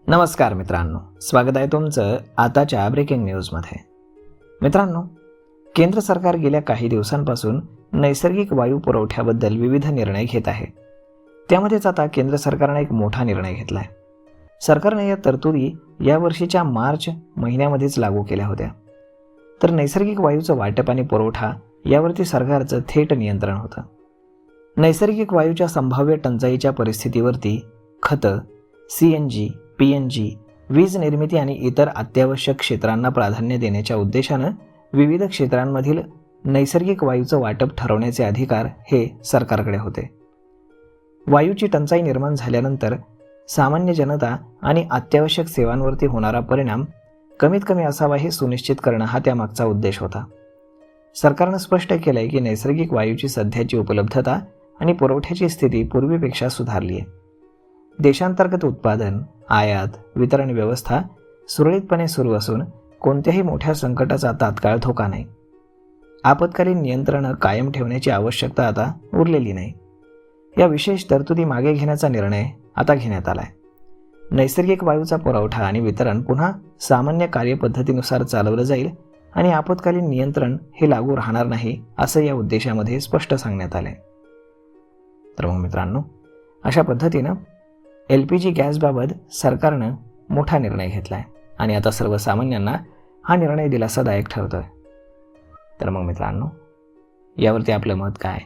नमस्कार मित्रांनो, स्वागत आहे तुमचं आताच्या ब्रेकिंग न्यूजमध्ये. मित्रांनो, केंद्र सरकार गेल्या काही दिवसांपासून नैसर्गिक वायू पुरवठ्याबद्दल विविध निर्णय घेत आहे. त्यामध्येच आता केंद्र सरकारने एक मोठा निर्णय घेतला आहे. सरकारने या तरतुदी या वर्षीच्या मार्च महिन्यामध्येच लागू केल्या होत्या. तर नैसर्गिक वायूचं वाटप आणि पुरवठा यावरती सरकारचं थेट नियंत्रण होतं. नैसर्गिक वायूच्या संभाव्य टंचाईच्या परिस्थितीवरती खतं, CNG, PNG, वीज निर्मिती आणि इतर अत्यावश्यक क्षेत्रांना प्राधान्य देण्याच्या उद्देशानं विविध क्षेत्रांमधील नैसर्गिक वायूचं वाटप ठरवण्याचे अधिकार हे सरकारकडे होते. वायूची टंचाई निर्माण झाल्यानंतर सामान्य जनता आणि अत्यावश्यक सेवांवरती होणारा परिणाम कमीत कमी असावा हे सुनिश्चित करणं हा त्यामागचा उद्देश होता. सरकारनं स्पष्ट केलंय की नैसर्गिक वायूची सध्याची उपलब्धता आणि पुरवठ्याची स्थिती पूर्वीपेक्षा सुधारली आहे. देशांतर्गत उत्पादन, आयात, वितरण व्यवस्था सुरळीतपणे सुरू असून कोणत्याही मोठ्या संकटाचा तात्काळ धोका नाही. आपत्कालीन नियंत्रणं कायम ठेवण्याची आवश्यकता आता उरलेली नाही. या विशेष तरतुदी मागे घेण्याचा निर्णय आता घेण्यात आला आहे. नैसर्गिक वायूचा पुरवठा आणि वितरण पुन्हा सामान्य कार्यपद्धतीनुसार चालवलं जाईल आणि आपत्कालीन नियंत्रण हे लागू राहणार नाही असं या उद्देशामध्ये स्पष्ट सांगण्यात आलं आहे. तर मग मित्रांनो, अशा पद्धतीनं LPG गॅसबाबत सरकारनं मोठा निर्णय घेतला आहे आणि आता सर्वसामान्यांना हा निर्णय दिलासादायक ठरतोय. तर मग मित्रांनो, यावरती आपलं मत काय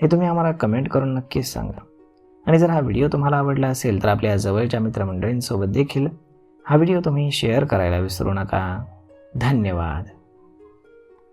हे तुम्ही आम्हाला कमेंट करून नक्कीच सांगा. आणि जर हा व्हिडिओ तुम्हाला आवडला असेल तर आपल्या जवळच्या मित्रमंडळींसोबत देखील हा व्हिडिओ तुम्ही शेअर करायला विसरू नका. धन्यवाद.